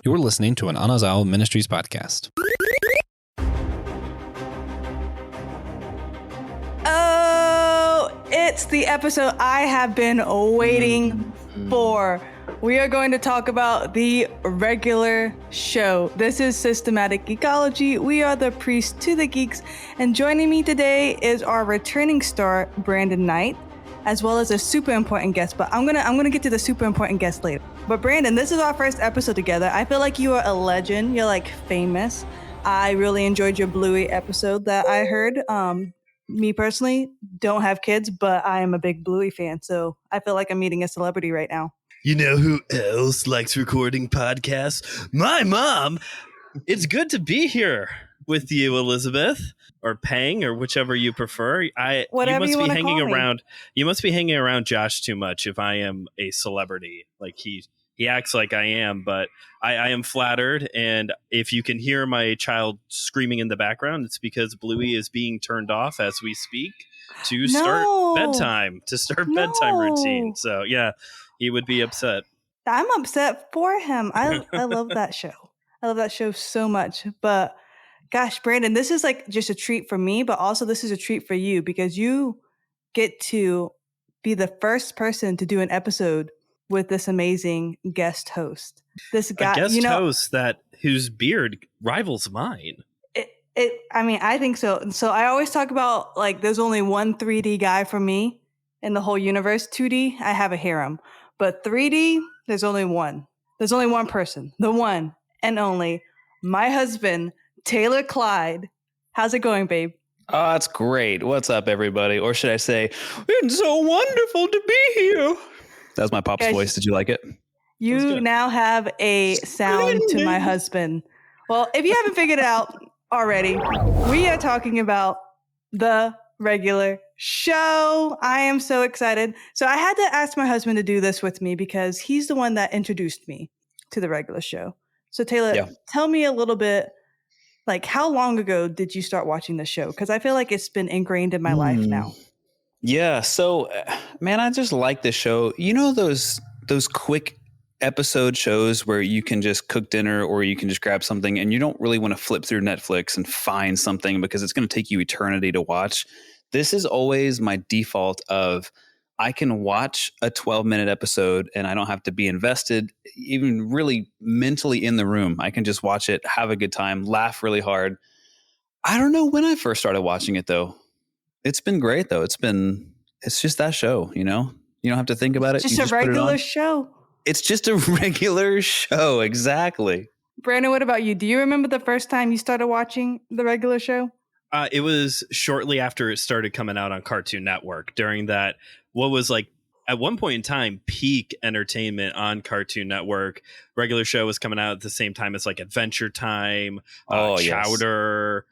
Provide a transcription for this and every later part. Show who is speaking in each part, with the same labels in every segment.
Speaker 1: You're listening to an Anazao Ministries podcast.
Speaker 2: Oh, it's the episode I have been waiting for. We are going to talk about the regular show. This is Systematic Geekology. We are the priests to the geeks. And joining me today is our returning star, Brandon Knight, as well as a super important guest. But I'm gonna get to the super important guest later. But Brandon, this is our first episode together. I feel like you are a legend. You're like famous. I really enjoyed your Bluey episode that I heard. Me personally, don't have kids, but I am a big Bluey fan. So I feel like I'm meeting a celebrity right now.
Speaker 3: You know who else likes recording podcasts? My mom. It's good to be here with you, Elizabeth, or Pang, or whichever you prefer.
Speaker 2: Whatever
Speaker 3: you
Speaker 2: you
Speaker 3: must
Speaker 2: wanna
Speaker 3: be hanging
Speaker 2: call me.
Speaker 3: around. You must be hanging around Josh too much. If I am a celebrity, like he acts like I am, but I am flattered. And if you can hear my child screaming in the background, it's because Bluey is being turned off as we speak to start bedtime routine. So yeah. He would be upset.
Speaker 2: I'm upset for him. I love that show. I love that show so much. But gosh, Brandon, this is like just a treat for me, but also this is a treat for you because you get to be the first person to do an episode with this amazing guest host. This guy,
Speaker 3: a guest host whose beard rivals mine.
Speaker 2: I think so. So I always talk about like there's only one 3D guy for me in the whole universe. 2D, I have a harem. But 3D, there's only one. There's only one person. The one and only. My husband, Taylor Clyde. How's it going, babe?
Speaker 1: Oh, it's great. What's up, everybody? Or should I say, it's so wonderful to be here. That was my pop's voice. Did you like it?
Speaker 2: You now have a sound to my husband. Well, if you haven't figured it out already, we are talking about the regular show. I am so excited. So I had to ask my husband to do this with me because he's the one that introduced me to the regular show. So Taylor, tell me a little bit, like how long ago did you start watching the show? Because I feel like it's been ingrained in my life now.
Speaker 1: Yeah. So, man, I just like the show. You know, those quick episode shows where you can just cook dinner or you can just grab something and you don't really want to flip through Netflix and find something because it's going to take you eternity to watch. This is always my default of I can watch a 12-minute episode and I don't have to be invested, even really mentally in the room. I can just watch it, have a good time, laugh really hard. I don't know when I first started watching it, though. It's been great, though. It's just that show, you know? You don't have to think about it.
Speaker 2: Just a regular show.
Speaker 1: It's just a regular show. Exactly.
Speaker 2: Brandon, what about you? Do you remember the first time you started watching the regular show?
Speaker 3: It was shortly after it started coming out on Cartoon Network during that, what was like at one point in time, peak entertainment on Cartoon Network. Regular show was coming out at the same time as like Adventure Time, Chowder,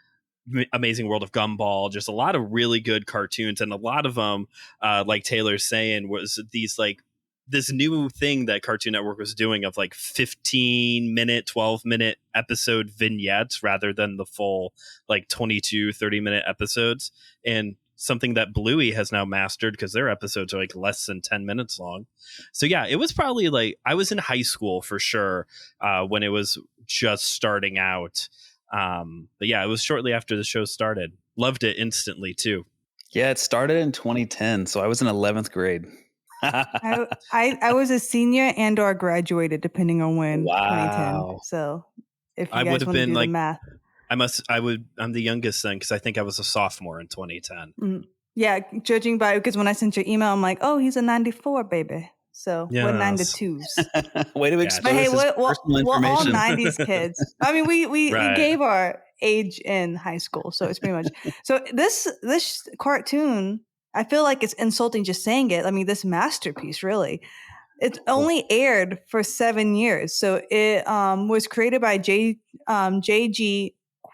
Speaker 3: Amazing World of Gumball, just a lot of really good cartoons. And a lot of them, like Taylor's saying, was these like this new thing that Cartoon Network was doing of like 15-minute, 12-minute episode vignettes rather than the full like 22, 30-minute episodes. And something that Bluey has now mastered because their episodes are like less than 10 minutes long. So yeah, it was probably like I was in high school for sure when it was just starting out. But yeah, it was shortly after the show started. Loved it instantly too.
Speaker 1: Yeah, it started in 2010. So I was in 11th grade.
Speaker 2: I was a senior and or graduated depending on when.
Speaker 1: Wow.
Speaker 2: 2010. So if you
Speaker 3: I
Speaker 2: guys
Speaker 3: would have
Speaker 2: want to
Speaker 3: been
Speaker 2: do
Speaker 3: like
Speaker 2: the math.
Speaker 3: I'm the youngest then because I think I was a sophomore in 2010.
Speaker 2: Yeah, judging by because when I sent your email, I'm like, oh, he's a 94 baby. So we're 92s.
Speaker 1: Way to expose
Speaker 2: but hey,
Speaker 1: his personal information.
Speaker 2: we're all 90s kids. I mean, we gave our age in high school, so it's pretty much. So this cartoon, I feel like it's insulting just saying it. I mean, this masterpiece, really. It only aired for 7 years. So it was created by J.G.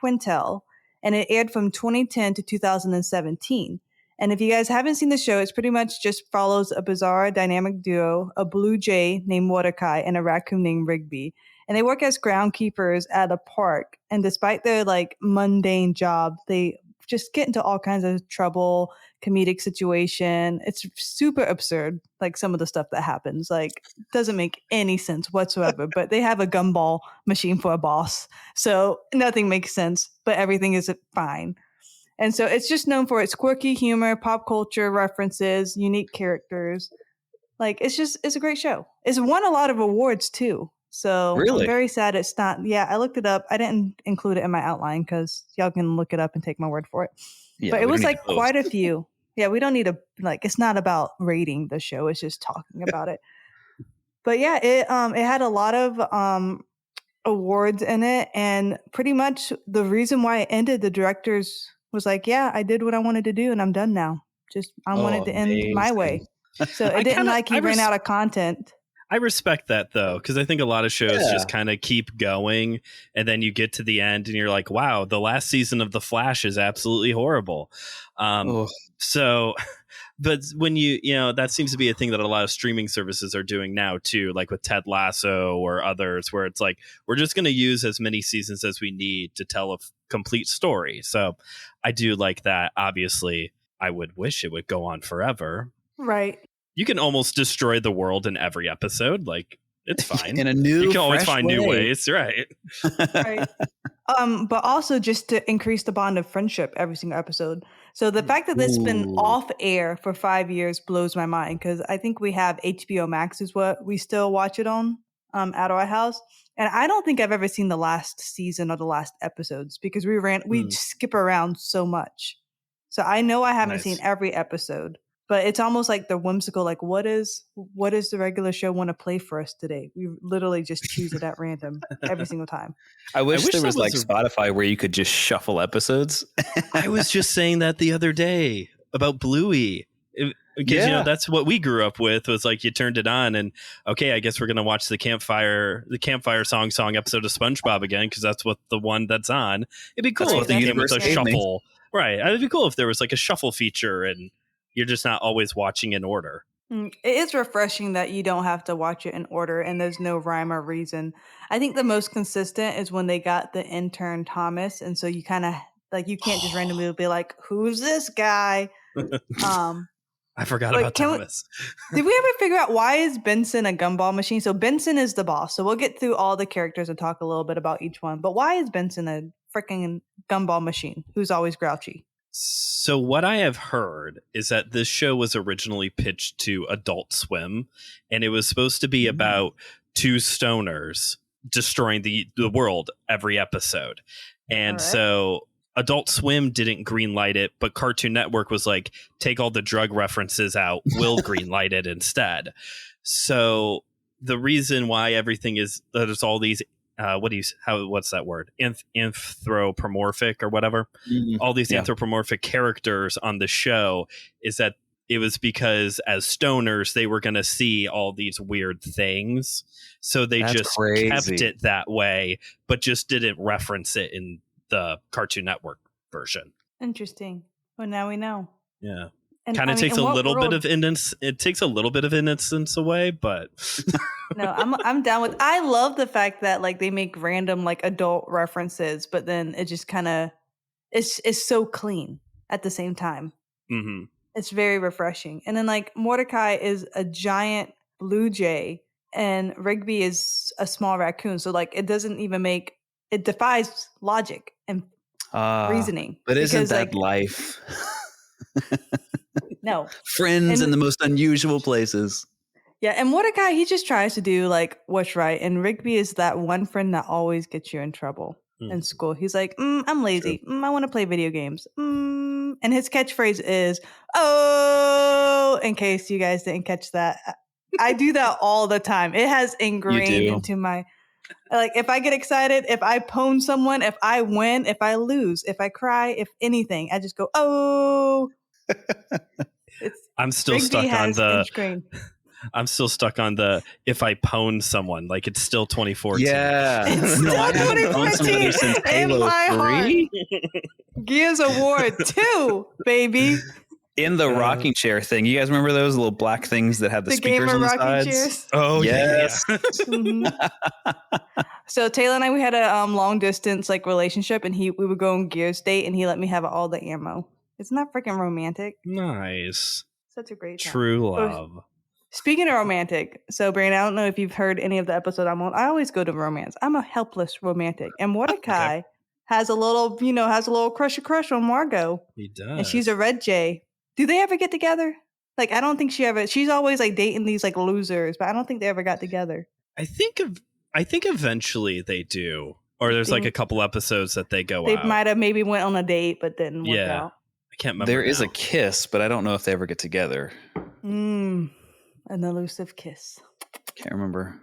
Speaker 2: Quintel, and it aired from 2010 to 2017. And if you guys haven't seen the show, it's pretty much just follows a bizarre dynamic duo, a blue jay named Mordecai and a raccoon named Rigby. And they work as groundskeepers at a park. And despite their like mundane job, they just get into all kinds of trouble, comedic situation. It's super absurd, like some of the stuff that happens. Like, doesn't make any sense whatsoever. But they have a gumball machine for a boss. So nothing makes sense, but everything is fine. And so it's just known for its quirky humor, pop culture references, unique characters. Like, it's a great show. It's won a lot of awards too. So
Speaker 1: Really?
Speaker 2: I'm very sad it's not. Yeah, I looked it up. I didn't include it in my outline because y'all can look it up and take my word for it.
Speaker 1: Yeah,
Speaker 2: but
Speaker 1: we
Speaker 2: it
Speaker 1: don't
Speaker 2: was
Speaker 1: need
Speaker 2: like
Speaker 1: to post.
Speaker 2: quite a few. Yeah, we don't need to, like, it's not about rating the show. It's just talking about it. But yeah, it had a lot of awards in it, and pretty much the reason why it ended, the directors was like, yeah, I did what I wanted to do and I'm done now. Just I wanted to end my way. So it didn't like he ran out of content.
Speaker 3: I respect that though, because I think a lot of shows
Speaker 1: Yeah.
Speaker 3: just kind of keep going, and then you get to the end and you're like, wow, the last season of The Flash is absolutely horrible.
Speaker 1: Oh.
Speaker 3: So, but when you know, that seems to be a thing that a lot of streaming services are doing now too, like with Ted Lasso or others, where it's like, we're just going to use as many seasons as we need to tell a complete story. So I do like that. Obviously, I would wish it would go on forever.
Speaker 2: Right.
Speaker 3: You can almost destroy the world in every episode. Like, it's fine.
Speaker 1: In a new,
Speaker 3: you can always
Speaker 1: fresh
Speaker 3: find
Speaker 1: way.
Speaker 3: new ways, right?
Speaker 2: Right. But also just to increase the bond of friendship every single episode. So the fact that it's been
Speaker 1: Ooh.
Speaker 2: off air for 5 years blows my mind, because I think we have HBO Max is what we still watch it on at our house. And I don't think I've ever seen the last season or the last episodes, because we skip around so much. So I know I haven't seen every episode. But it's almost like the whimsical, like, what does the regular show want to play for us today? We literally just choose it at random every single time.
Speaker 1: I wish there was like
Speaker 3: was
Speaker 1: Spotify where you could just shuffle episodes.
Speaker 3: I was just saying that the other day about Bluey. Because, you know, that's what we grew up with, was like, you turned it on and, okay, I guess we're going to watch the campfire song episode of SpongeBob again, because that's what the one that's on. It'd be cool if they came with a shuffle. Right. It'd be cool if there was like a shuffle feature and you're just not always watching in order.
Speaker 2: It is refreshing that you don't have to watch it in order and there's no rhyme or reason. I think the most consistent is when they got the intern Thomas. And so you kind of like, you can't just randomly be like, who's this guy?
Speaker 3: I forgot about Thomas.
Speaker 2: Did we ever figure out why is Benson a gumball machine? So Benson is the boss. So we'll get through all the characters and talk a little bit about each one. But why is Benson a freaking gumball machine who's always grouchy?
Speaker 3: So what I have heard is that this show was originally pitched to Adult Swim, and it was supposed to be about two stoners destroying the world every episode. And so Adult Swim didn't greenlight it, but Cartoon Network was like, take all the drug references out, we'll greenlight it instead. So the reason why everything is, there's all these what's that word? Anthropomorphic or whatever. All these anthropomorphic characters on the show is that it was because as stoners, they were going to see all these weird things. So they kept it that way, but just didn't reference it in the Cartoon Network version.
Speaker 2: Interesting. Well, now we know.
Speaker 3: Yeah. Kind of takes a little bit of innocence. It takes a little bit of innocence away, but
Speaker 2: no, I'm down with. I love the fact that like they make random like adult references, but then it just kind of it's so clean at the same time.
Speaker 3: Mm-hmm.
Speaker 2: It's very refreshing. And then like Mordecai is a giant blue jay, and Rigby is a small raccoon. So like it defies logic and reasoning.
Speaker 1: But isn't that life?
Speaker 2: No.
Speaker 1: Friends in the most unusual places.
Speaker 2: Yeah, and Mordecai, he just tries to do like what's right. And Rigby is that one friend that always gets you in trouble in school. He's like, I'm lazy. I want to play video games. And his catchphrase is, oh, in case you guys didn't catch that. I do that all the time. It has ingrained into my, like, if I get excited, if I pwn someone, if I win, if I lose, if I cry, if anything, I just go, oh.
Speaker 3: I'm still stuck on the if I pwn someone, like it's still 2014.
Speaker 1: Yeah.
Speaker 2: It's still 2014 in my heart. Gears of War 2, baby.
Speaker 1: In the rocking chair thing. You guys remember those little black things that have the speakers on the sides?
Speaker 2: Chairs?
Speaker 1: Oh, yes.
Speaker 2: Mm-hmm. So Taylor and I, we had a long distance like relationship, and we would go on Gears date, and he let me have all the ammo. Isn't that freaking romantic?
Speaker 3: Nice.
Speaker 2: Such a great time.
Speaker 3: True
Speaker 2: But
Speaker 3: love.
Speaker 2: speaking of romantic, so Brandon, I don't know if you've heard any of the episodes I'm on. I always go to romance. I'm a helpless romantic, and Mordecai has a little crush on Margot,
Speaker 3: He does.
Speaker 2: and she's a Red Jay. Do they ever get together? Like, I don't think she's always like dating these like losers, but I don't think they ever got together.
Speaker 3: I think eventually they do. Or there's like a couple episodes that they go out.
Speaker 2: They might have maybe went on a date, but didn't work out.
Speaker 3: I can't remember.
Speaker 1: There is a kiss, but I don't know if they ever get together.
Speaker 2: An elusive kiss.
Speaker 1: Can't remember.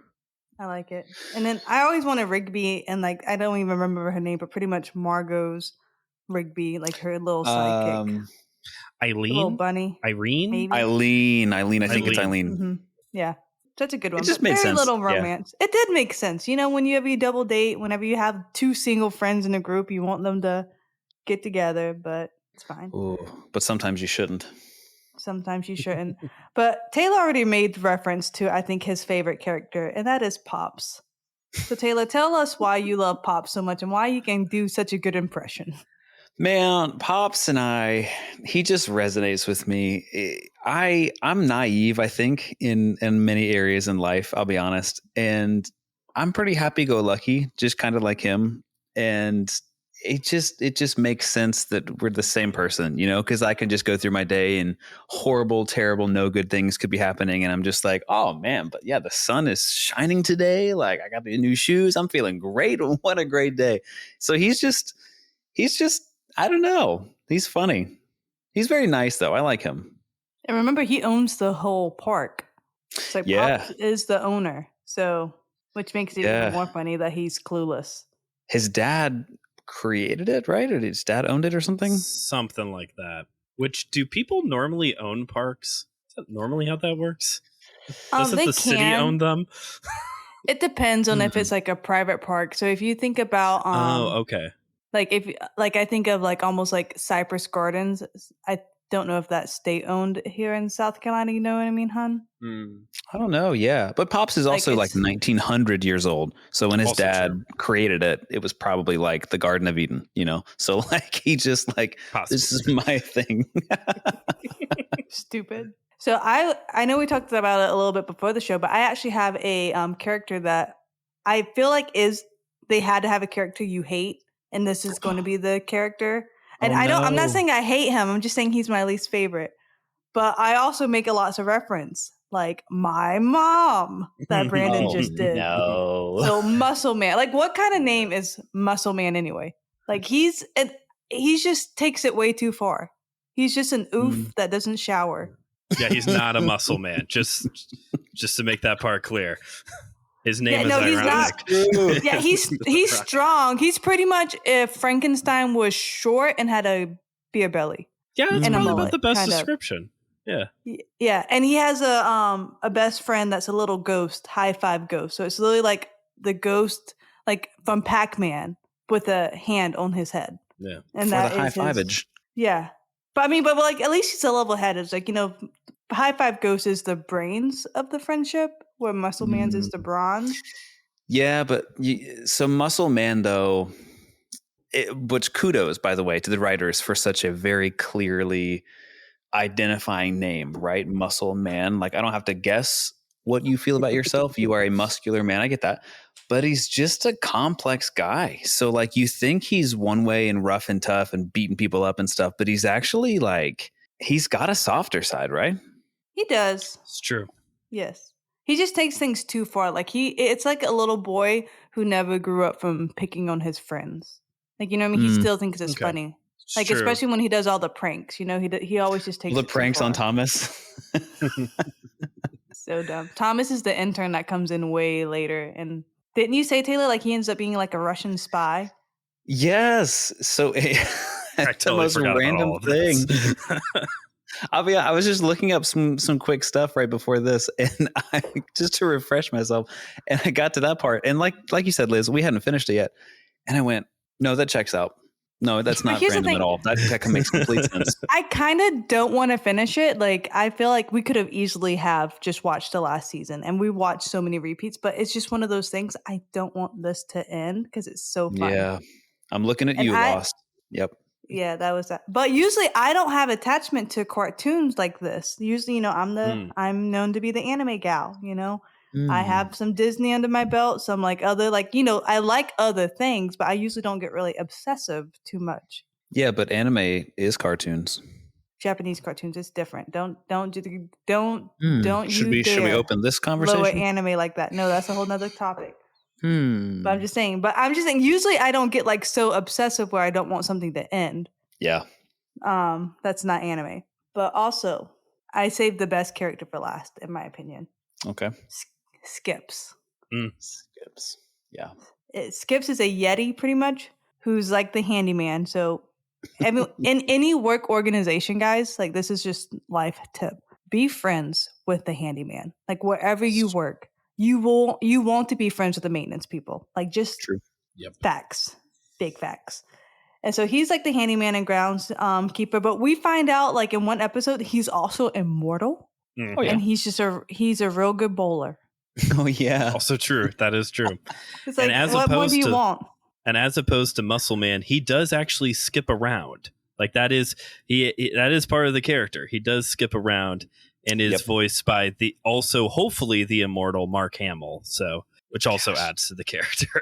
Speaker 2: I like it. And then I always wanted Rigby, and like I don't even remember her name, but pretty much Margot's Rigby, like her little sidekick.
Speaker 3: Eileen?
Speaker 2: Little bunny.
Speaker 3: Irene?
Speaker 2: Maybe?
Speaker 1: Eileen. I think it's Eileen.
Speaker 2: Mm-hmm. Yeah. Such a good one.
Speaker 1: It just made
Speaker 2: very
Speaker 1: sense.
Speaker 2: Little romance. Yeah. It did make sense. You know, whenever you double date, whenever you have two single friends in a group, you want them to get together, but it's fine.
Speaker 1: Ooh, but sometimes you shouldn't.
Speaker 2: Sometimes you shouldn't. But Taylor already made reference to, I think, his favorite character, and that is Pops. So Taylor, tell us why you love Pops so much and why you can do such a good impression.
Speaker 1: Man, Pops and he just resonates with me. I'm naive, I think, in many areas in life, I'll be honest. And I'm pretty happy-go-lucky, just kind of like him. And it just makes sense that we're the same person, you know, because I can just go through my day and horrible, terrible, no good things could be happening. And I'm just like, oh man, but yeah, the sun is shining today. Like I got the new shoes. I'm feeling great. What a great day. So he's just, I don't know. He's funny. He's very nice though. I like him.
Speaker 2: And remember, he owns the whole park. It's like Pops is the owner. So, which makes it even more funny that he's clueless.
Speaker 1: His dad created it, right? Or his dad owned it or something?
Speaker 3: Something like that. Which, do people normally own parks? Is that normally how that works? Doesn't the city own them?
Speaker 2: It depends on if it's like a private park. So if you think about
Speaker 3: okay.
Speaker 2: Like I think of like almost like Cypress Gardens. I don't know if that's state owned here in South Carolina. You know what I mean, hun?
Speaker 1: I don't know. Yeah, but Pops is also like 1900 years old. So when his dad created it, it was probably like the Garden of Eden. You know, so like he just like this is my thing.
Speaker 2: Stupid. So I know we talked about it a little bit before the show, but I actually have a character that I feel like they had to have a character you hate. And this is going to be the character. And I'm not saying I hate him. I'm just saying he's my least favorite. But I also make a lots of reference, like my mom that Brandon just did.
Speaker 1: No.
Speaker 2: So Muscle Man. Like what kind of name is Muscle Man anyway? Like he just takes it way too far. He's just an oof that doesn't shower.
Speaker 3: Yeah, he's not a muscle man. Just to make that part clear. His name is ironic.
Speaker 2: He's not. He's strong. He's pretty much if Frankenstein was short and had a beer belly.
Speaker 3: Yeah, that's
Speaker 2: and
Speaker 3: probably about the best description. Yeah.
Speaker 2: Yeah, and he has a best friend that's a little ghost, high five ghost. So it's literally like the ghost like from Pac-Man with a hand on his head.
Speaker 3: Yeah.
Speaker 2: And
Speaker 1: for
Speaker 2: that
Speaker 1: the high
Speaker 2: is
Speaker 1: fivage.
Speaker 2: Yeah. But like at least he's a level headed. It's like, you know, high five ghost is the brains of the friendship, where Muscle Man's is the brawn.
Speaker 1: Yeah, but so Muscle Man though, which kudos by the way to the writers for such a very clearly identifying name, right? Muscle Man. Like I don't have to guess what you feel about yourself. You are a muscular man. I get that. But he's just a complex guy. So like you think he's one way and rough and tough and beating people up and stuff, but he's actually like he's got a softer side, right?
Speaker 2: He does.
Speaker 3: It's true.
Speaker 2: Yes. He just takes things too far. Like it's like a little boy who never grew up from picking on his friends. Like, you know what I mean? He still thinks it's funny. Like, true. Especially when he does all the pranks, you know, he always just takes
Speaker 1: the pranks on Thomas.
Speaker 2: So dumb. Thomas is the intern that comes in way later. And didn't you say, Taylor, like he ends up being like a Russian spy?
Speaker 1: Yes. So
Speaker 3: I totally the most random thing.
Speaker 1: I was just looking up some quick stuff right before this, and I just to refresh myself, and I got to that part, and like you said, Liz, we hadn't finished it yet, and I went, no, that checks out. No, that's
Speaker 2: But
Speaker 1: not
Speaker 2: here's the
Speaker 1: random at
Speaker 2: thing.
Speaker 1: all. That makes complete sense.
Speaker 2: I kind of don't want to finish it. Like, I feel like we could have easily have just watched the last season, and we watched so many repeats, but it's just one of those things. I don't want this to end because it's so fun.
Speaker 1: Yeah. I'm looking at
Speaker 2: And
Speaker 1: you, Lost. Yep.
Speaker 2: yeah, that was that. But usually I don't have attachment to cartoons like this. Usually, I'm known to be the anime gal, I have some Disney under my belt, some like other I like other things, but I usually don't get really obsessive too much.
Speaker 1: Yeah, but anime is cartoons.
Speaker 2: Japanese cartoons, it's different. Don't
Speaker 1: Should
Speaker 2: you
Speaker 1: we
Speaker 2: dare
Speaker 1: open this
Speaker 2: lower
Speaker 1: conversation?
Speaker 2: anime like that. No, that's a whole nother topic.
Speaker 1: Hmm.
Speaker 2: But I'm just saying, usually I don't get like so obsessive where I don't want something to end.
Speaker 1: Yeah.
Speaker 2: That's not anime. But also, I saved the best character for last, in my opinion.
Speaker 1: Okay.
Speaker 2: Skips.
Speaker 1: Skips. Yeah.
Speaker 2: Skips is a Yeti, pretty much, who's like the handyman. So, in any work organization, guys, like this is just life tip: be friends with the handyman. Like wherever you work, you want to be friends with the maintenance people. Like just
Speaker 1: True.
Speaker 3: Yep.
Speaker 2: facts, big facts. And so he's like the handyman and grounds keeper. But we find out like in one episode he's also immortal,
Speaker 1: Oh, yeah.
Speaker 2: and he's a real good bowler.
Speaker 1: Oh, yeah.
Speaker 3: Also true. That is true.
Speaker 2: It's like, what more do you want?
Speaker 3: And as opposed to Muscle Man, he does actually skip around. Like that is that is part of the character. He does skip around and is voiced by hopefully the immortal Mark Hamill. So which also adds to the character.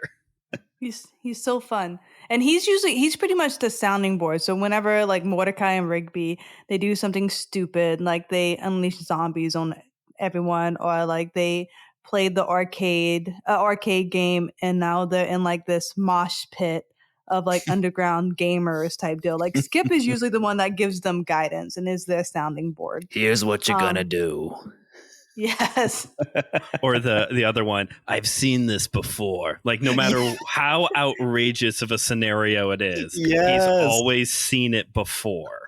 Speaker 2: He's so fun. And he's pretty much the sounding board. So whenever like Mordecai and Rigby, they do something stupid, like they unleash zombies on everyone, or like they played the arcade game, and now they're in like this mosh pit of like underground gamers type deal. Like Skip is usually the one that gives them guidance and is their sounding board.
Speaker 1: Here's what you're gonna do.
Speaker 2: Yes.
Speaker 3: Or the other one, I've seen this before. Like no matter how outrageous of a scenario it is, he's always seen it before.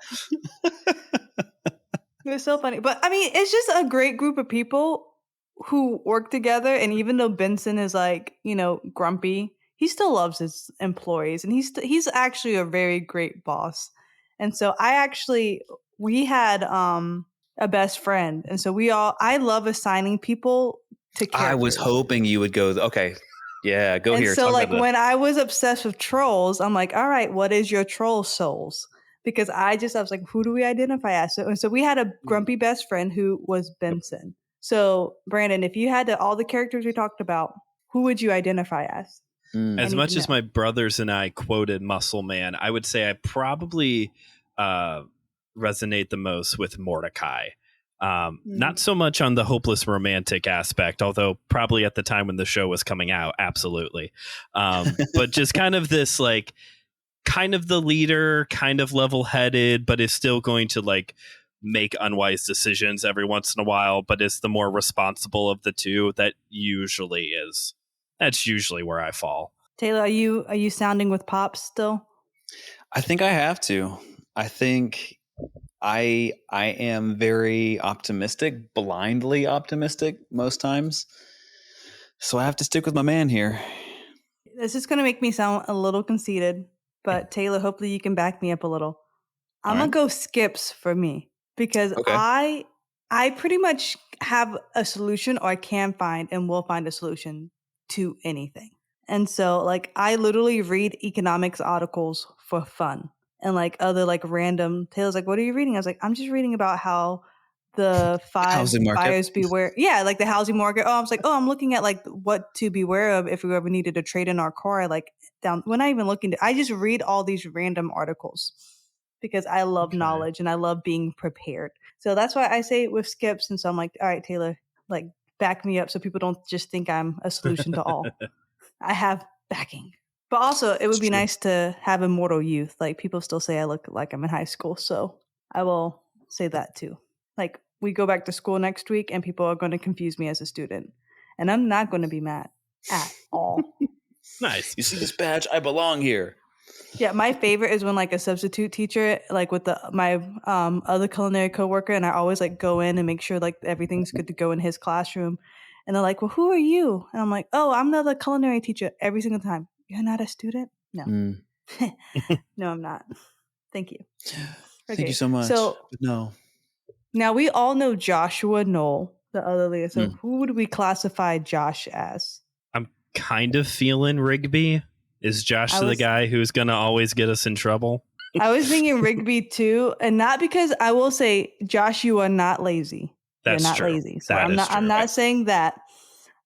Speaker 2: It's so funny. But I mean, it's just a great group of people who work together. And even though Benson is like, grumpy, he still loves his employees, and he's actually a very great boss. And so we had a best friend, and so I love assigning people to characters.
Speaker 1: I was hoping you would go. Okay, yeah, go here.
Speaker 2: So like when I was obsessed with trolls, I'm like, all right, what is your troll souls? Because I was like, who do we identify as? So we had a grumpy best friend who was Benson. So Brandon, if you had all the characters we talked about, who would you identify as?
Speaker 3: As much as my brothers and I quoted Muscle Man, I would say I probably resonate the most with Mordecai. Not so much on the hopeless romantic aspect, although probably at the time when the show was coming out, absolutely. But just kind of this like kind of the leader, kind of level-headed, but is still going to like make unwise decisions every once in a while, but is the more responsible of the two. That's usually where I fall.
Speaker 2: Taylor, are you sounding with Pops still?
Speaker 1: I think I have to. I think I am very optimistic, blindly optimistic most times. So I have to stick with my man here.
Speaker 2: This is going to make me sound a little conceited, but Taylor, hopefully you can back me up a little. I'm going to go Skips for me, because I pretty much have a solution, or I can find and will find a solution to anything. And so like I literally read economics articles for fun, and like other like random tales. Like, what are you reading? I was like, I'm just reading about how the 5 buyers beware. Yeah, like the housing market. Oh, I was like, I'm looking at like what to beware of if we ever needed to trade in our car. We're not even looking I just read all these random articles because I love knowledge and I love being prepared. So that's why I say it with Skips. And so I'm like, all right, Taylor, like back me up so people don't just think I'm a solution to all. I have backing. But also, it would be nice to have immortal youth. Like, people still say I look like I'm in high school. So I will say that too. Like, we go back to school next week and people are going to confuse me as a student. And I'm not going to be mad at all.
Speaker 3: Nice.
Speaker 1: You see this badge? I belong here.
Speaker 2: Yeah, my favorite is when like a substitute teacher, like with my other culinary coworker, and I always like go in and make sure like everything's good to go in his classroom. And they're like, well, who are you? And I'm like, oh, I'm the culinary teacher every single time. You're not a student? No. No, I'm not. Thank you.
Speaker 1: Thank you so much.
Speaker 2: So
Speaker 1: But no.
Speaker 2: now we all know Joshua Knoll, the other leader. So
Speaker 1: Mm.
Speaker 2: who would we classify Josh as?
Speaker 3: I'm kind of feeling Rigby. Is Josh the guy who's going to always get us in trouble?
Speaker 2: I was thinking Rigby too, and not because I will say, Josh, you are not lazy.
Speaker 3: That's
Speaker 2: You're not
Speaker 3: true.
Speaker 2: lazy. So
Speaker 3: That is
Speaker 2: I'm
Speaker 3: true.
Speaker 2: not saying that,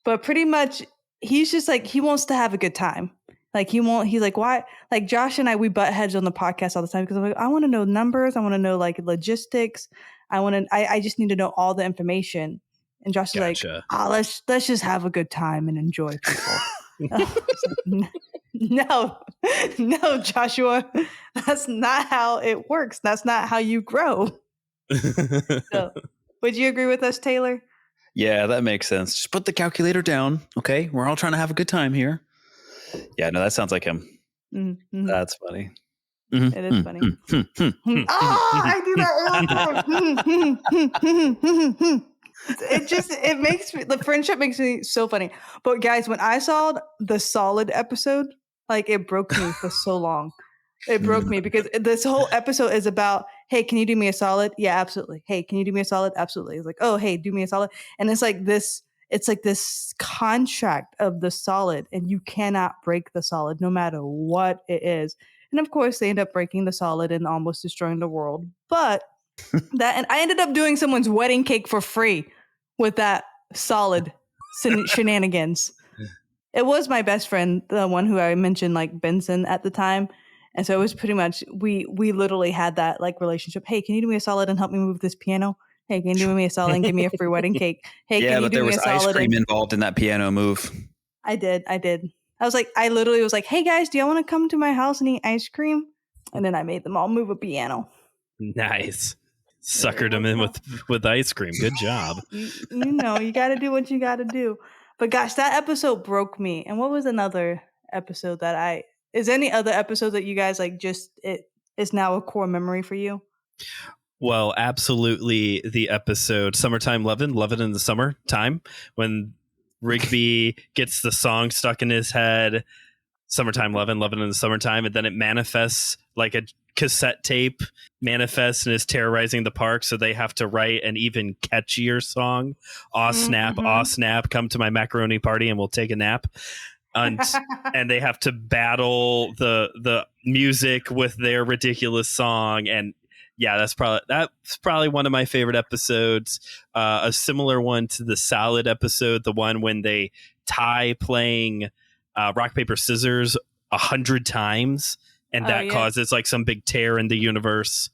Speaker 2: but pretty much he's just like, he wants to have a good time. Like he's like, why? Like Josh and I, we butt heads on the podcast all the time because I'm like, I want to know numbers. I want to know like logistics. I just need to know all the information. And Josh is like, let's just have a good time and enjoy people. No, Joshua, that's not how it works. That's not how you grow. So, would you agree with us, Taylor?
Speaker 1: Yeah, that makes sense. Just put the calculator down. Okay. We're all trying to have a good time here. Yeah, no, that sounds like him.
Speaker 2: Mm-hmm.
Speaker 1: That's funny.
Speaker 2: It is funny. I do that. It makes me, the friendship makes me so funny. But guys, when I saw the Solid episode, like it broke me for so long. It broke me because this whole episode is about, hey, can you do me a solid? Yeah, absolutely. Hey, can you do me a solid? Absolutely. It's like, oh, hey, do me a solid. And it's like this contract of the solid, and you cannot break the solid no matter what it is. And of course, they end up breaking the solid and almost destroying the world. But and I ended up doing someone's wedding cake for free with that solid shenanigans. It was my best friend, the one who I mentioned, like Benson at the time. And so it was pretty much, we literally had that like relationship. Hey, can you do me a solid and help me move this piano? Hey, can you do me a solid and give me a free wedding cake? Hey,
Speaker 1: yeah,
Speaker 2: can you
Speaker 1: but
Speaker 2: do
Speaker 1: there
Speaker 2: me
Speaker 1: was
Speaker 2: a solid?
Speaker 1: ice cream involved in that piano move.
Speaker 2: I did. I literally was like, hey guys, do y'all want to come to my house and eat ice cream? And then I made them all move a piano.
Speaker 3: Nice. Suckered them in with ice cream. Good job.
Speaker 2: You know, you got to do what you got to do. But gosh, that episode broke me. And what was another episode that is there any other episode that you guys like just it is now a core memory for you?
Speaker 3: Well, absolutely the episode Summertime Lovin', Lovin' in the Summertime, when Rigby gets the song stuck in his head, Summertime Lovin', Lovin' in the Summertime, and then it manifests like a cassette tape manifests and is terrorizing the park, so they have to write an even catchier song. Aw snap, aw snap, come to my macaroni party and we'll take a nap. And they have to battle the music with their ridiculous song. And yeah, that's probably one of my favorite episodes. A similar one to the Salad episode, the one when they tie playing rock paper scissors 100 times, and that causes like some big tear in the universe.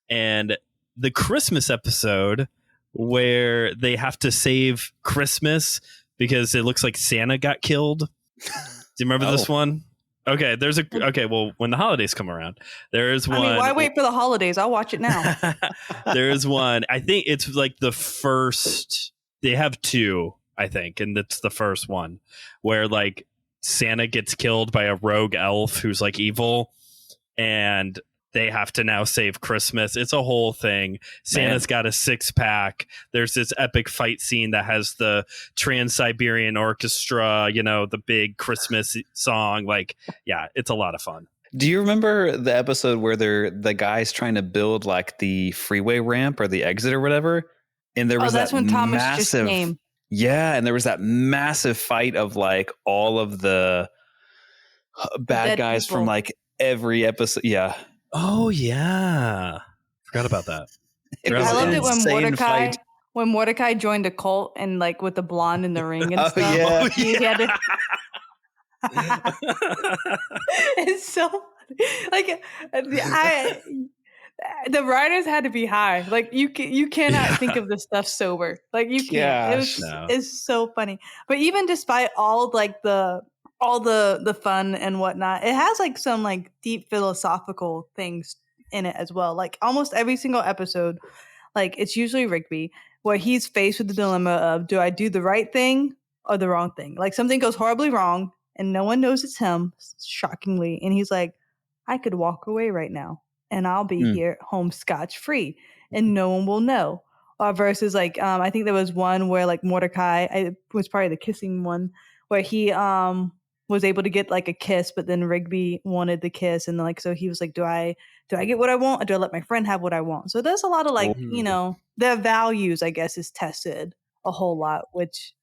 Speaker 3: And the Christmas episode where they have to save Christmas because it looks like Santa got killed. Do you remember this one? Okay, well, when the holidays come around, there is one. I mean,
Speaker 2: why wait for the holidays? I'll watch it now.
Speaker 3: There is one. I think it's like the first. They have two, I think, and it's the first one where like Santa gets killed by a rogue elf who's like evil, and they have to now save Christmas. It's a whole thing. Santa's got a 6-pack. There's this epic fight scene that has the Trans-Siberian Orchestra, you know, the big Christmas song. Like, yeah, it's a lot of fun.
Speaker 1: Do you remember the episode where the guy's trying to build like the freeway ramp or the exit or whatever? And there was
Speaker 2: that's when Thomas just came.
Speaker 1: Yeah, and there was that massive fight of like all of the bad guys from like every episode. Yeah.
Speaker 3: Oh yeah, forgot about that.
Speaker 2: I loved it when Mordecai joined a cult and like with the blonde in the ring and stuff.
Speaker 1: Yeah.
Speaker 2: He had to... It's so like the writers had to be high. Like you cannot think of this stuff sober. Like you can't. It's so funny. But even despite all like the fun and whatnot, it has like some like deep philosophical things in it as well. Like almost every single episode, like it's usually Rigby where he's faced with the dilemma of, do I do the right thing or the wrong thing? Like something goes horribly wrong and no one knows it's him, shockingly, and he's like, I could walk away right now and I'll be here home scotch free and no one will know. Versus like I think there was one where like Mordecai, it was probably the kissing one, where he was able to get like a kiss, but then Rigby wanted the kiss, and like so he was like, do I get what I want, or do I let my friend have what I want? So there's a lot of like, their values, I guess, is tested a whole lot, which,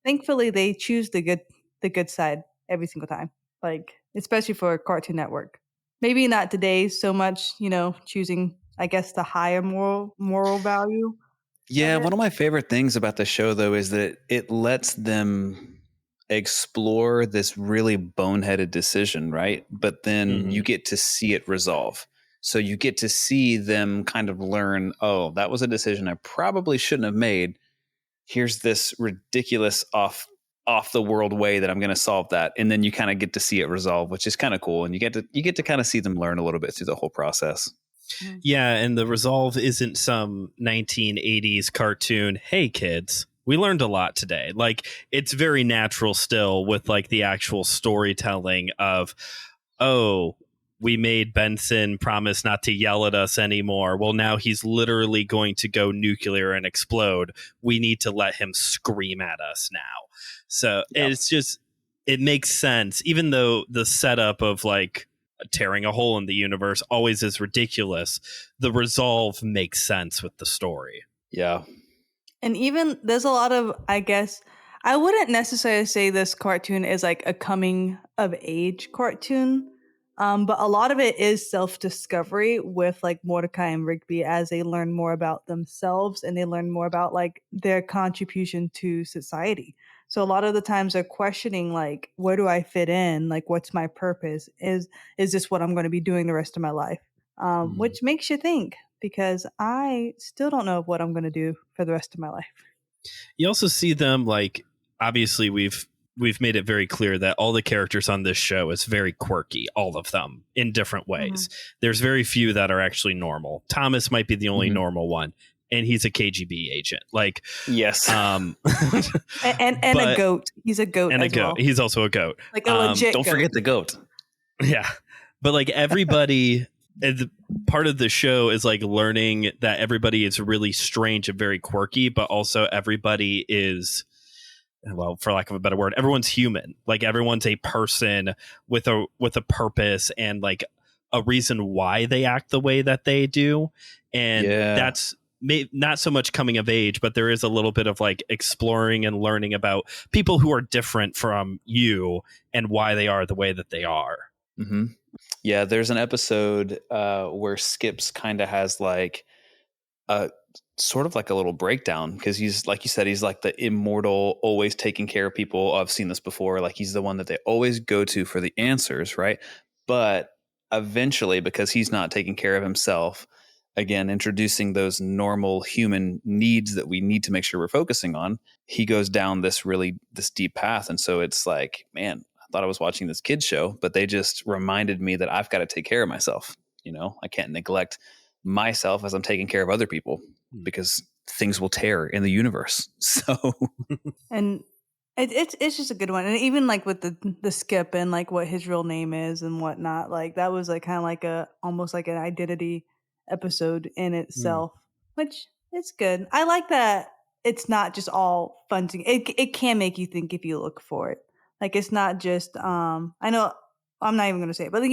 Speaker 2: thankfully they choose the good side every single time. Like, especially for Cartoon Network. Maybe not today so much, choosing, I guess, the higher moral value.
Speaker 1: Yeah, one of my favorite things about the show, though, is that it lets them explore this really boneheaded decision, right? But then you get to see it resolve. So you get to see them kind of learn, oh, that was a decision I probably shouldn't have made. Here's this ridiculous off the world way that I'm going to solve that. And then you kind of get to see it resolve, which is kind of cool. And you get to kind of see them learn a little bit through the whole process.
Speaker 3: Yeah, and the resolve isn't some 1980s cartoon, hey kids, we learned a lot today. Like, it's very natural still with like the actual storytelling of, oh, we made Benson promise not to yell at us anymore. Well, now he's literally going to go nuclear and explode. We need to let him scream at us now. So it's just, it makes sense, even though the setup of like tearing a hole in the universe always is ridiculous. The resolve makes sense with the story.
Speaker 1: Yeah.
Speaker 2: And even there's a lot of, I guess, I wouldn't necessarily say this cartoon is like a coming of age cartoon. But a lot of it is self-discovery with like Mordecai and Rigby as they learn more about themselves and they learn more about like their contribution to society. So a lot of the times they're questioning like, where do I fit in? Like, what's my purpose? Is this what I'm going to be doing the rest of my life? Which makes you think, because I still don't know what I'm going to do for the rest of my life.
Speaker 3: You also see them like, obviously we've made it very clear that all the characters on this show is very quirky, all of them in different ways. There's very few that are actually normal. Thomas might be the only normal one, and he's a KGB agent. Like,
Speaker 1: yes.
Speaker 2: and a goat. He's a goat.
Speaker 3: And
Speaker 2: as
Speaker 3: a goat.
Speaker 2: Well.
Speaker 3: He's also a goat.
Speaker 2: Like a legit
Speaker 1: Don't
Speaker 2: goat.
Speaker 1: forget the goat.
Speaker 3: Yeah. But like everybody, part of the show is like learning that everybody is really strange and very quirky, but also everybody is, well, for lack of a better word, everyone's human. Like everyone's a person with a purpose and like a reason why they act the way that they do. And that's not so much coming of age, but there is a little bit of like exploring and learning about people who are different from you and why they are the way that they are.
Speaker 1: Mm-hmm. Yeah, there's an episode where Skips kind of has like a sort of like a little breakdown, because he's, like you said, he's like the immortal, always taking care of people. Oh, I've seen this before. Like he's the one that they always go to for the answers, right? But eventually, because he's not taking care of himself, again, introducing those normal human needs that we need to make sure we're focusing on, he goes down this deep path. And so it's like, man, I thought I was watching this kid's show, but they just reminded me that I've got to take care of myself. I can't neglect myself as I'm taking care of other people, because things will tear in the universe. So,
Speaker 2: and it's just a good one. And even like with the Skip and like what his real name is and whatnot, like that was like kind of like almost like an identity episode in itself, which is good. I like that it's not just all fun. It can make you think if you look for it. Like it's not just I know I'm not even gonna say it, but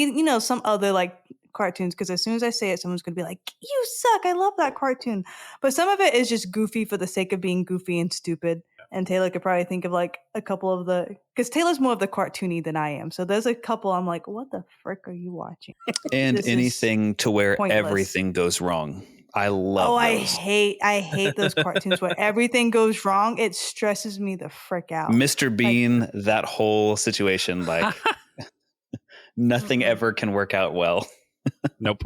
Speaker 2: some other like cartoons, because as soon as I say it, someone's gonna be like, you suck, I love that cartoon. But some of it is just goofy for the sake of being goofy and stupid. And Taylor could probably think of like a couple of because Taylor's more of the cartoony than I am. So there's a couple I'm like, what the frick are you watching?
Speaker 1: And anything to where pointless. Everything goes wrong. I love those.
Speaker 2: I hate those cartoons where everything goes wrong. It stresses me the frick out.
Speaker 1: Mr. Bean, that whole situation, like nothing ever can work out well.
Speaker 3: Nope.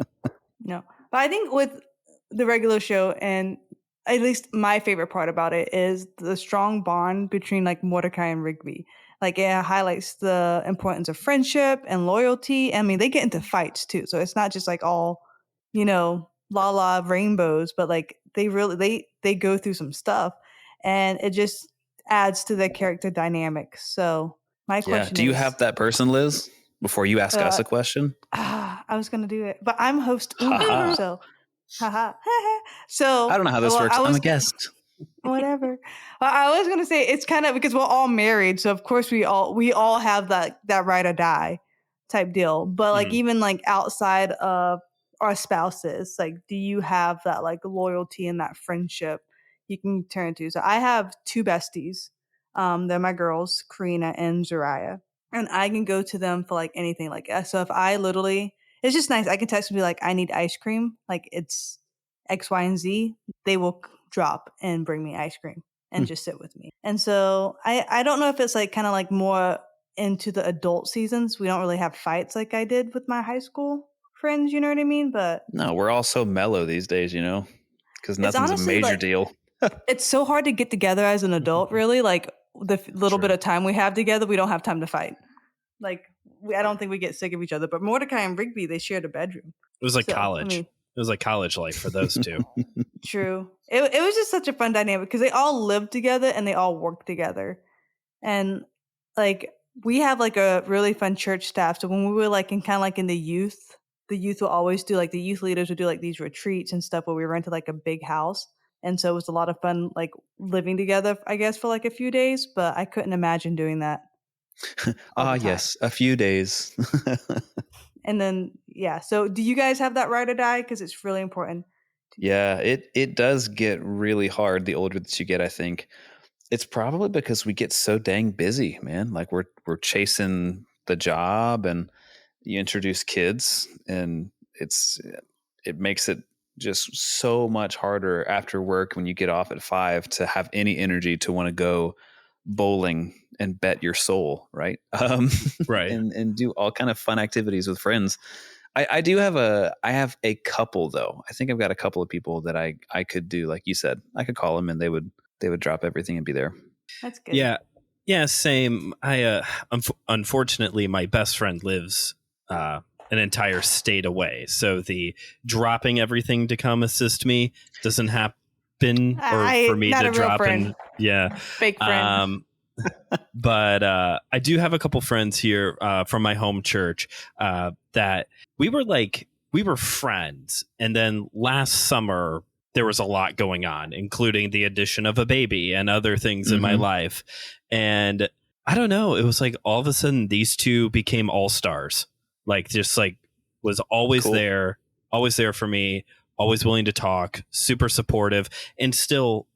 Speaker 2: No. But I think with the regular show, and at least my favorite part about it, is the strong bond between like Mordecai and Rigby. Like it highlights the importance of friendship and loyalty. I mean, they get into fights too. So it's not just like all, la la rainbows, but like they really, they go through some stuff, and it just adds to their character dynamic. So my question
Speaker 1: do you have that person, Liz, before you ask us a question?
Speaker 2: I was going to do it, but I'm host. So, haha. So
Speaker 1: I don't know how this works. I'm a guest.
Speaker 2: Whatever. I was gonna say it's kind of because we're all married, so of course we all have that ride or die type deal. But like
Speaker 3: Mhm.
Speaker 2: even like outside of our spouses, like do you have that like loyalty and that friendship you can turn to? So I have two besties. They're my girls, Karina and Zariah, and I can go to them for like anything. Like so, if I literally, it's just nice. I can text and be like, I need ice cream. Like it's X, Y, and Z. They will drop and bring me ice cream and just sit with me. And so I don't know if it's like kind of like more into the adult seasons. We don't really have fights like I did with my high school friends, you know what I mean? But
Speaker 1: No, we're all so mellow these days, because
Speaker 2: it's
Speaker 1: nothing's a
Speaker 2: honestly
Speaker 1: major
Speaker 2: like
Speaker 1: deal.
Speaker 2: it's so hard to get together as an adult, really. Like the little bit
Speaker 3: True.
Speaker 2: of time we have together, we don't have time to fight. Like I don't think we get sick of each other. But Mordecai and Rigby, they shared a bedroom.
Speaker 3: It was like
Speaker 2: So I
Speaker 3: college.
Speaker 2: mean,
Speaker 3: It was like college life for those two.
Speaker 2: true. It was just such a fun dynamic because they all lived together and they all worked together. And like we have like a really fun church staff. So when we were like in kind of like in the youth will always do like the youth leaders would do like these retreats and stuff where we rented like a big house. And so it was a lot of fun like living together, I guess, for like a few days. But I couldn't imagine doing that all
Speaker 1: Ah,
Speaker 2: the time.
Speaker 1: yes, a few days.
Speaker 2: And then yeah. So do you guys have that ride or die? Because it's really important to do that.
Speaker 1: Yeah, it does get really hard the older that you get, I think. It's probably because we get so dang busy, man. Like we're chasing the job, and you introduce kids, and it makes it just so much harder after work when you get off at 5 to have any energy to want to go bowling and bet your soul, right?
Speaker 3: Right.
Speaker 1: And do all kind of fun activities with friends. I have a couple though. I think I've got a couple of people that I could do, like you said. I could call them and they would drop everything and be there.
Speaker 2: That's good.
Speaker 3: Yeah. Yeah, same. Unfortunately, my best friend lives an entire state away. So the dropping everything to come assist me doesn't happen, or for
Speaker 2: I
Speaker 3: me
Speaker 2: not
Speaker 3: to
Speaker 2: a real
Speaker 3: drop
Speaker 2: friend,
Speaker 3: and yeah.
Speaker 2: fake friend.
Speaker 3: But I do have a couple friends here from my home church that we were friends, and then last summer there was a lot going on, including the addition of a baby and other things in my
Speaker 1: Mhm.
Speaker 3: life, and I don't know, it was like all of a sudden these two became all stars, like just like was
Speaker 1: Cool.
Speaker 3: always there for me, always willing to talk, super supportive, and still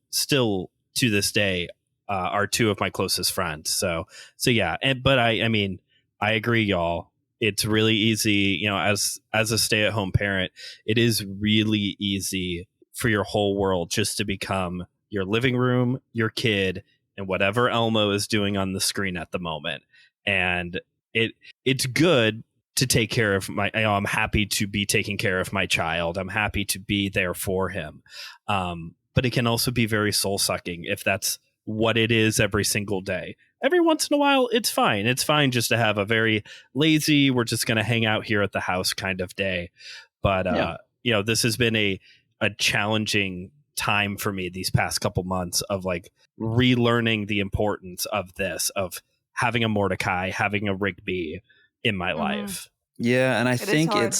Speaker 3: to this day are two of my closest friends. So yeah, but I mean, I agree, y'all. It's really easy, as a stay-at-home parent, it is really easy for your whole world just to become your living room, your kid, and whatever Elmo is doing on the screen at the moment. And it's good to take care of I'm happy to be taking care of my child. I'm happy to be there for him. But it can also be very soul-sucking if that's what it is every single day. Every once in a while, it's fine. It's fine just to have a very lazy, we're just going to hang out here at the house kind of day. But,
Speaker 1: Yeah.
Speaker 3: this has been a challenging time for me these past couple months of like relearning the importance of this, of having a Mordecai, having a Rigby in my life.
Speaker 1: Yeah, and I
Speaker 2: It is
Speaker 1: think
Speaker 2: hard.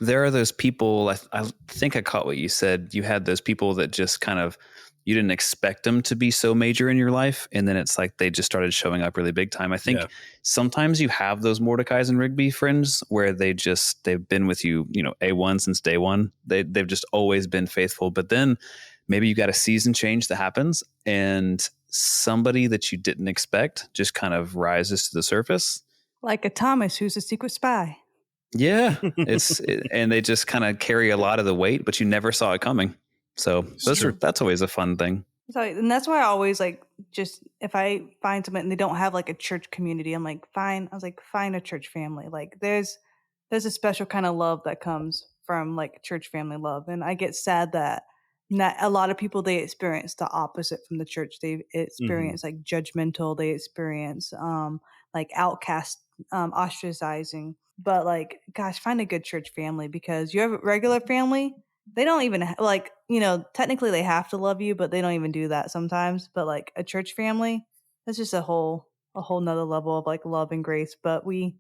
Speaker 1: there are those people. I think I caught what you said. You had those people that just kind of you didn't expect them to be so major in your life, and then it's like they just started showing up really big time. I think
Speaker 3: Yeah.
Speaker 1: sometimes you have those Mordecai's and Rigby friends where they've been with you, A1 since day one. They've just always been faithful, but then maybe you got a season change that happens, and somebody that you didn't expect just kind of rises to the surface.
Speaker 2: Like a Thomas who's a secret spy.
Speaker 1: Yeah, and they just kind of carry a lot of the weight, but you never saw it coming. So
Speaker 3: true.
Speaker 1: that's always a fun thing.
Speaker 2: So, and that's why I always like just if I find someone and they don't have like a church community, I'm like, fine. I was like, find a church family. Like there's a special kind of love that comes from like church family love. And I get sad that not a lot of people they experience the opposite from the church. They
Speaker 3: Hmm.
Speaker 2: experience like judgmental, they experience like outcast ostracizing. But like, gosh, find a good church family because you have a regular family, they don't even like, technically they have to love you, but they don't even do that sometimes. But like a church family, that's just a whole nother level of like love and grace. But we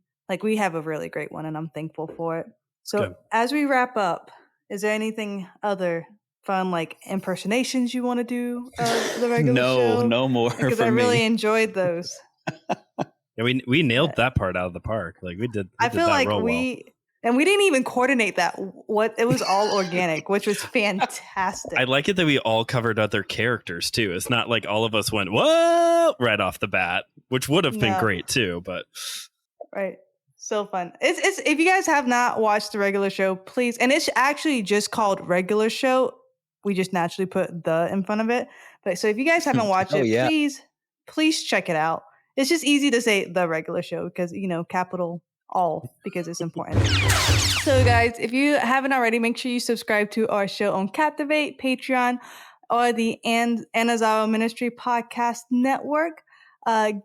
Speaker 2: have a really great one and I'm thankful for it.
Speaker 3: Good.
Speaker 2: So as we wrap up, is there anything other fun like impersonations you want to do of the regular show?
Speaker 1: No more
Speaker 2: Because
Speaker 1: for
Speaker 2: I really
Speaker 1: me.
Speaker 2: enjoyed those.
Speaker 3: Yeah, we nailed that part out of the park. Like we did
Speaker 2: I feel
Speaker 3: that
Speaker 2: like
Speaker 3: real well.
Speaker 2: we didn't even coordinate that. It was all organic, which was fantastic.
Speaker 3: I like it that we all covered other characters too. It's not like all of us went whoa right off the bat, which would have been
Speaker 2: No.
Speaker 3: great too. But
Speaker 2: Right. So fun. It's if you guys have not watched the regular show, please. And it's actually just called regular show. We just naturally put the in front of it. But so if you guys haven't watched
Speaker 1: Oh,
Speaker 2: it,
Speaker 1: yeah.
Speaker 2: please check it out. It's just easy to say the regular show because capital all because it's important. So guys, if you haven't already, make sure you subscribe to our show on Captivate, Patreon, or the Anazao Ministry Podcast Network.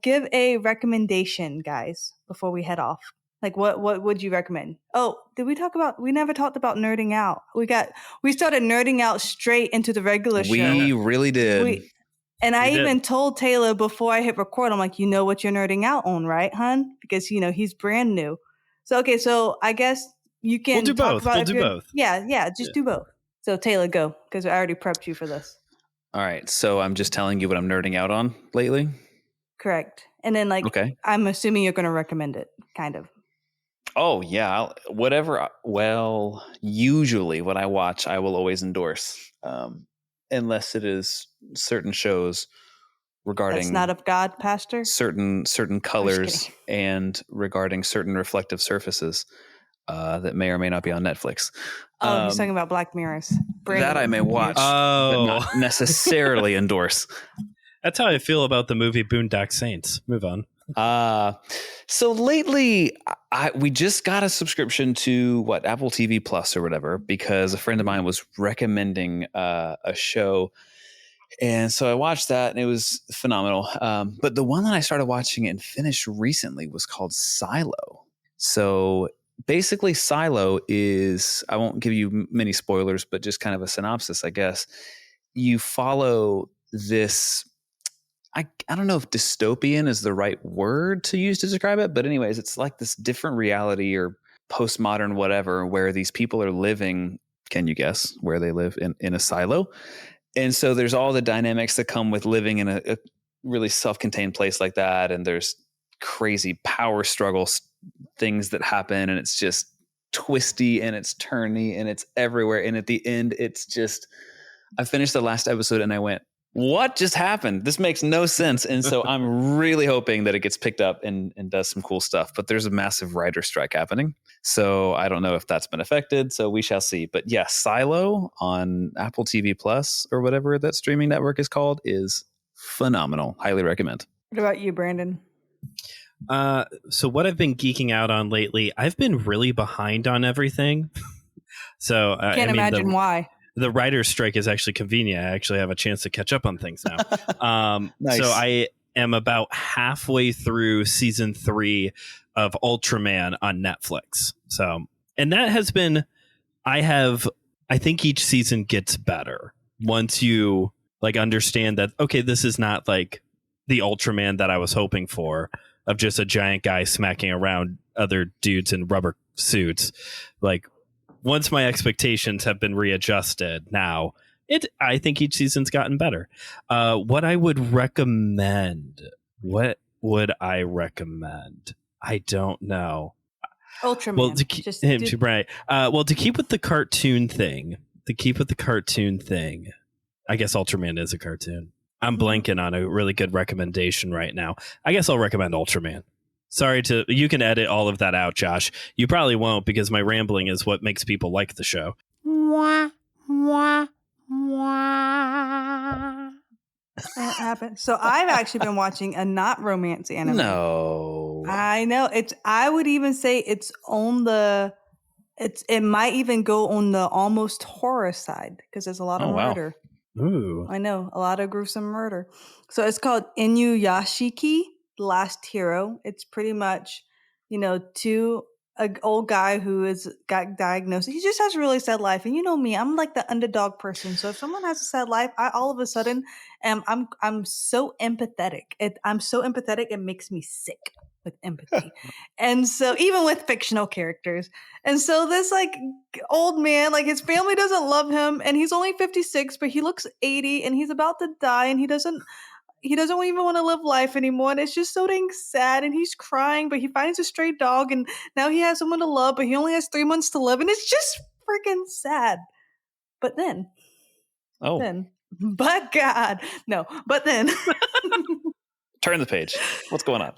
Speaker 2: Give a recommendation, guys, before we head off. Like what would you recommend? Oh, we never talked about nerding out. We started nerding out straight into the regular show.
Speaker 1: We really did.
Speaker 2: I
Speaker 3: We did.
Speaker 2: even told Taylor before I hit record, I'm like, you know what you're nerding out on, right, hun? Because he's brand new. So okay, so I guess you can
Speaker 3: We'll do
Speaker 2: talk
Speaker 3: both.
Speaker 2: about
Speaker 3: We'll
Speaker 2: if
Speaker 3: do
Speaker 2: you're-
Speaker 3: both.
Speaker 2: Yeah, just do both. So Taylor, go, because I already prepped you for this.
Speaker 1: All right. So I'm just telling you what I'm nerding out on lately.
Speaker 2: Correct. And then
Speaker 1: Okay.
Speaker 2: I'm assuming you're gonna recommend it, kind of.
Speaker 1: Oh yeah, whatever. Well, usually what I watch, I will always endorse, unless it is certain shows regarding
Speaker 2: That's not of God, Pastor.
Speaker 1: certain colors and regarding certain reflective surfaces that may or may not be on Netflix.
Speaker 2: Oh, he's talking about Black Mirrors.
Speaker 1: That I may watch, but
Speaker 3: Oh,
Speaker 1: not necessarily endorse.
Speaker 3: that's how I feel about the movie Boondock Saints. Move on.
Speaker 1: So lately we just got a subscription to Apple TV Plus or whatever, because a friend of mine was recommending a show. And so I watched that and it was phenomenal. But the one that I started watching and finished recently was called Silo. So basically Silo is, I won't give you many spoilers, but just kind of a synopsis, I guess. You follow this, I don't know if dystopian is the right word to use to describe it, but anyways, it's like this different reality or postmodern whatever, where these people are living. Can you guess where they live? In a silo. And so there's all the dynamics that come with living in a really self-contained place like that. And there's crazy power struggles, things that happen, and it's just twisty and it's turny and it's everywhere. And at the end, it's just, I finished the last episode and I went, what just happened? This makes no sense. And so I'm really hoping that it gets picked up and does some cool stuff. But there's a massive writer strike happening. So I don't know if that's been affected. So we shall see. But yeah, Silo on Apple TV Plus or whatever that streaming network is called is phenomenal. Highly recommend.
Speaker 2: What about you, Brandon?
Speaker 3: So what I've been geeking out on lately, I've been really behind on everything. So
Speaker 2: Can't imagine why.
Speaker 3: The writer's strike is actually convenient. I actually have a chance to catch up on things now.
Speaker 1: Nice.
Speaker 3: So I am about halfway through season 3 of Ultraman on Netflix. So, and that has been, I think each season gets better once you understand that, okay, this is not like the Ultraman that I was hoping for, of just a giant guy smacking around other dudes in rubber suits. Once my expectations have been readjusted now, I think each season's gotten better. What I would recommend? I don't know.
Speaker 2: Ultraman.
Speaker 3: Well, to keep with the cartoon thing, I guess Ultraman is a cartoon. I'm blanking on a really good recommendation right now. I guess I'll recommend Ultraman. You can edit all of that out, Josh. You probably won't, because my rambling is what makes people like the show.
Speaker 2: That happened. So I've actually been watching a not romance anime.
Speaker 1: No.
Speaker 2: I know. I would even say it's on the, it might even go on the almost horror side, because there's a lot of murder.
Speaker 3: Wow. Ooh.
Speaker 2: I know, a lot of gruesome murder. So it's called Inuyashiki, The Last Hero. It's pretty much, an old guy who got diagnosed. He just has a really sad life. And you know me, I'm like the underdog person. So if someone has a sad life, I all of a sudden I'm so empathetic. I'm so empathetic, it makes me sick. with empathy. And so even with fictional characters. And so this like old man, like his family doesn't love him and he's only 56, but he looks 80 and he's about to die and he doesn't even want to live life anymore. And it's just so dang sad. And he's crying, but he finds a stray dog and now he has someone to love, but he only has 3 months to live. And it's just freaking sad. But then, but then
Speaker 1: Turn the page. What's going on?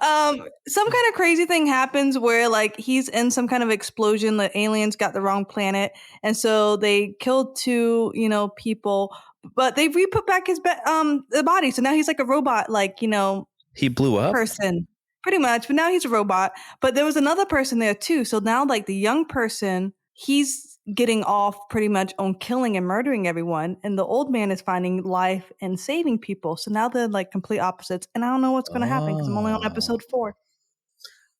Speaker 2: Some kind of crazy thing happens where like he's in some kind of explosion. The aliens got the wrong planet, and so they killed 2, people. But they re-put back his the body, so now he's like a robot, like
Speaker 1: he blew up
Speaker 2: person, pretty much. But now he's a robot. But there was another person there too. So now like the young person, he's getting off pretty much on killing and murdering everyone, and the old man is finding life and saving people. So now they're like complete opposites, and I don't know what's going to happen because I'm only on episode 4.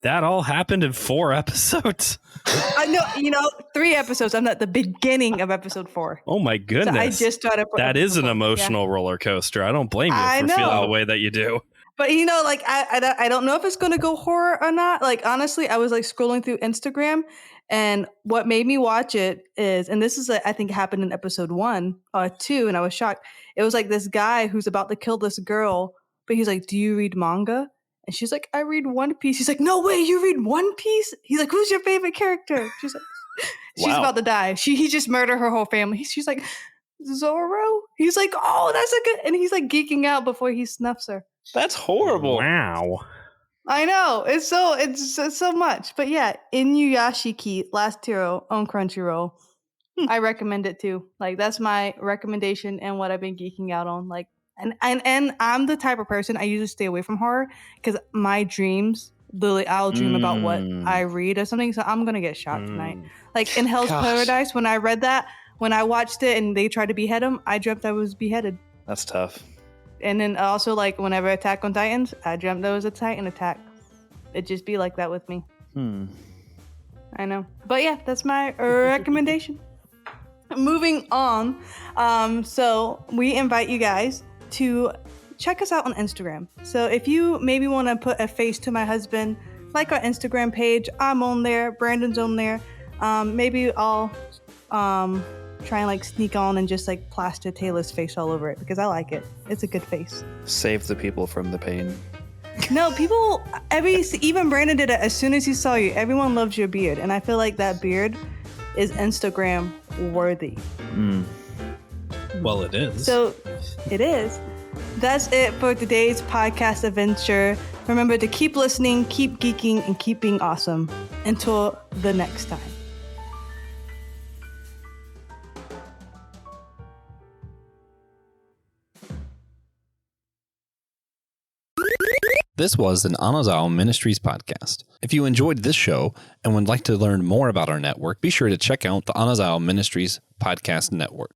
Speaker 3: That all happened in 4 episodes.
Speaker 2: I know, 3 episodes. I'm at the beginning of episode 4.
Speaker 3: Oh my goodness!
Speaker 2: So I just started.
Speaker 3: That is an emotional roller coaster. I don't blame you for feeling the way that you do.
Speaker 2: But like I don't know if it's going to go horror or not. Like honestly, I was like scrolling through Instagram, and what made me watch it is, and this is I think it happened in episode 1 or 2, and I was shocked. It was like this guy who's about to kill this girl, but he's like, "Do you read manga?" And she's like, "I read One Piece." He's like, "No way, you read One Piece?" He's like, "Who's your favorite character?" She's like, "She's about to die. He just murdered her whole family." She's like, "Zoro?" He's like, "Oh, that's a good," and he's like geeking out before he snuffs her.
Speaker 1: That's horrible.
Speaker 3: Wow.
Speaker 2: I know. It's so much. But yeah, Inuyashiki, Last Hero on Crunchyroll. I recommend it too. Like that's my recommendation and what I've been geeking out on. Like and I'm the type of person I usually stay away from horror because my dreams, literally I'll dream about what I read or something. So I'm gonna get shot tonight. Like in Hell's Paradise, when I read that, when I watched it and they tried to behead him, I dreamt I was beheaded.
Speaker 1: That's tough.
Speaker 2: And then also like whenever Attack on Titans, I dreamt there was a Titan attack. It'd just be like that with me. I know. But yeah, that's my recommendation. Moving on. So we invite you guys to check us out on Instagram. So if you maybe want to put a face to my husband, like our Instagram page, I'm on there, Brandon's on there. Maybe I'll try and like sneak on and just like plaster Taylor's face all over it because I like it. It's a good face.
Speaker 1: Save the people from the pain.
Speaker 2: No, people, even Brandon did it as soon as he saw you. Everyone loves your beard. And I feel like that beard is Instagram worthy.
Speaker 3: Well, it is.
Speaker 2: So it is. That's it for today's podcast adventure. Remember to keep listening, keep geeking, and keep being awesome. Until the next time.
Speaker 4: This was an Anazao Ministries podcast. If you enjoyed this show and would like to learn more about our network, be sure to check out the Anazao Ministries Podcast Network.